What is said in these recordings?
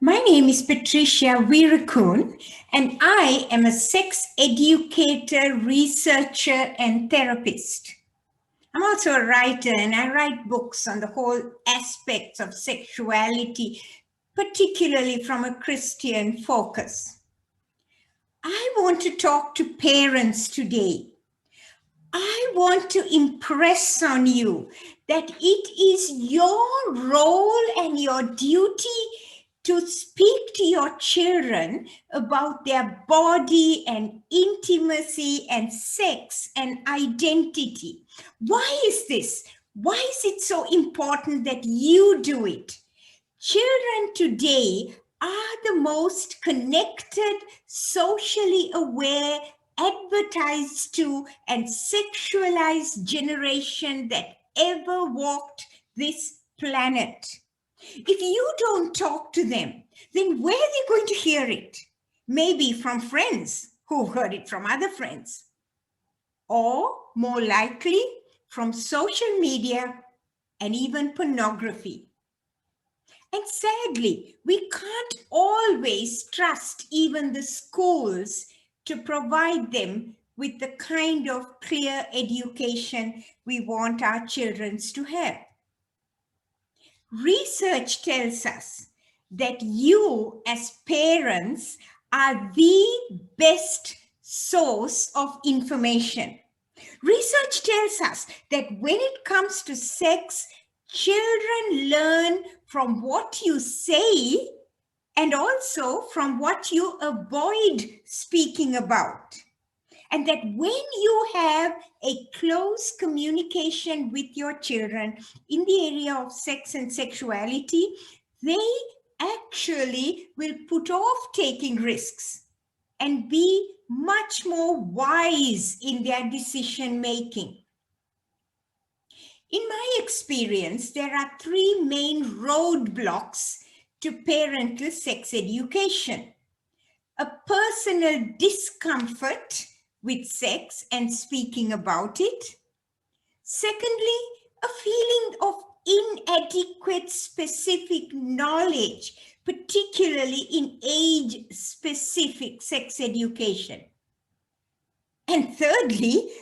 My name is Patricia and I am a sex educator, researcher, and therapist. I'm also a writer and I write books on the whole aspects of sexuality, particularly from a Christian focus. I want to talk to parents today. I want to impress on you that it is your role and your duty to speak to your children about their body and intimacy and sex and identity. Why is this? Why is it so important that you do it? Children today are the most connected, socially aware, advertised to, and sexualized generation that ever walked this planet. If you don't talk to them, then where are they going to hear it? Maybe from friends who've heard it from other friends, or more likely from social media and even pornography. And sadly, we can't always trust even the schools to provide them with the kind of clear education we want our children to have. Research tells us that you as parents are the best source of information. Research tells us that when it comes to sex, children learn from what you say and also from what you avoid speaking about. And that when you have a close communication with your children in the area of sex and sexuality, they actually will put off taking risks and be much more wise in their decision making. In my experience, there are three main roadblocks to parental sex education: a personal discomfort with sex and speaking about it. Secondly, a feeling of inadequate specific knowledge, particularly in age-specific sex education. And thirdly,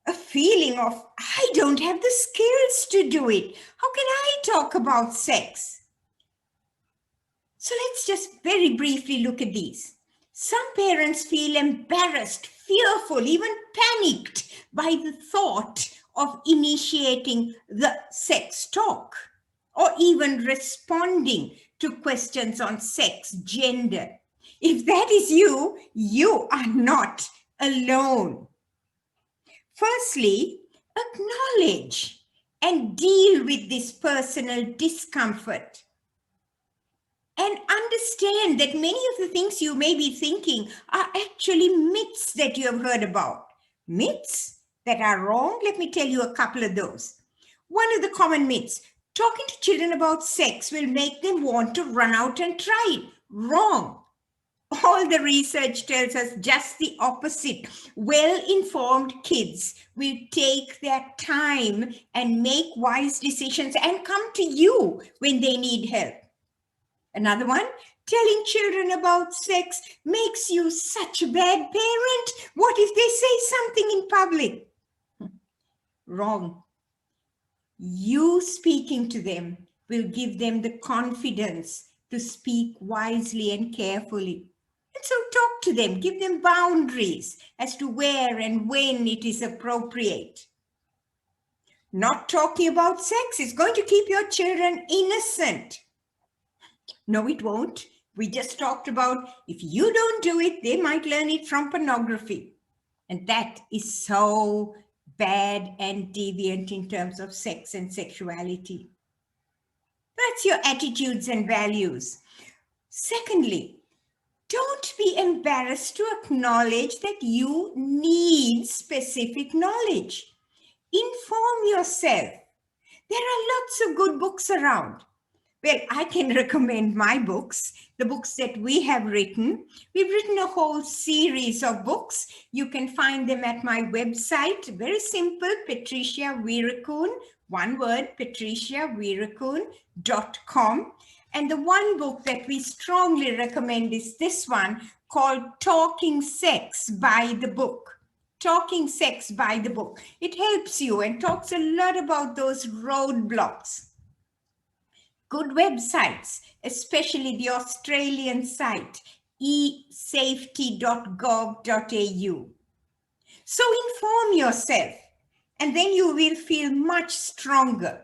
a feeling of, I don't have the skills to do it. How can I talk about sex? So let's just very briefly look at these. Some parents feel embarrassed, fearful, even panicked by the thought of initiating the sex talk or even responding to questions on sex, gender. If that is you, you are not alone. Firstly, acknowledge and deal with this personal discomfort. And understand that many of the things you may be thinking are actually myths that you have heard about. Myths that are wrong? Let me tell you a couple of those. One of the common myths: talking to children about sex will make them want to run out and try it. Wrong. All the research tells us just the opposite. Well-informed kids will take their time and make wise decisions and come to you when they need help. Another one: telling children about sex makes you such a bad parent. What if they say something in public? Wrong. You speaking to them will give them the confidence to speak wisely and carefully. And so talk to them, give them boundaries as to where and when it is appropriate. Not talking about sex is going to keep your children innocent. No, it won't. We just talked about if you don't do it, they might learn it from pornography. And that is so bad and deviant in terms of sex and sexuality. That's your attitudes and values. Secondly, don't be embarrassed to acknowledge that you need specific knowledge. Inform yourself. There are lots of good books around. Well, I can recommend my books, the books that we have written. We've written a whole series of books. You can find them at my website. Very simple, Patricia Weerakoon, one word, patriciaweerakoon.com. And the one book that we strongly recommend is this one called Talking Sex by the Book. Talking Sex by the Book. It helps you and talks a lot about those roadblocks. Good websites, especially the Australian site, esafety.gov.au. So inform yourself, and then you will feel much stronger.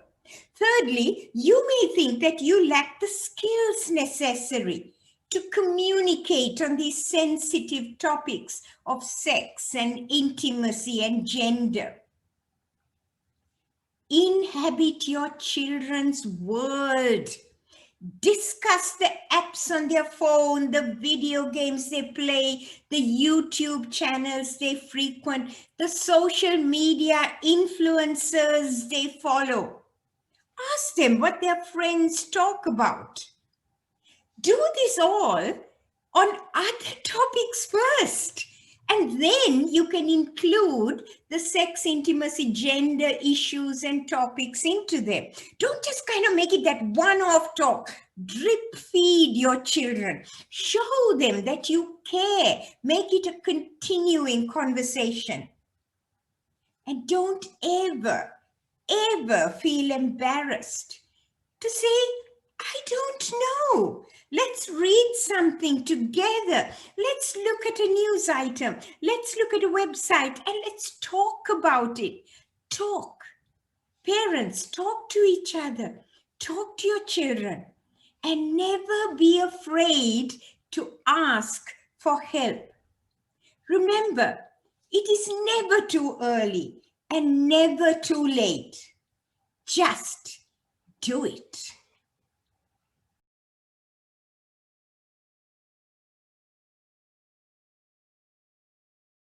Thirdly, you may think that you lack the skills necessary to communicate on these sensitive topics of sex and intimacy and gender. Inhabit your children's world. Discuss the apps on their phone, the video games they play, the YouTube channels they frequent, the social media influencers they follow. Ask them what their friends talk about. Do this all on other topics first. And then you can include the sex, intimacy, gender issues and topics into them. Don't just kind of make it that one-off talk. Drip feed your children. Show them that you care. Make it a continuing conversation. And don't ever feel embarrassed to say, I don't know. Let's read something together. Let's look at a news item. Let's look at a website and let's talk about it. Talk. Parents, talk to each other. Talk to your children. And never be afraid to ask for help. Remember, it is never too early and never too late. Just do it.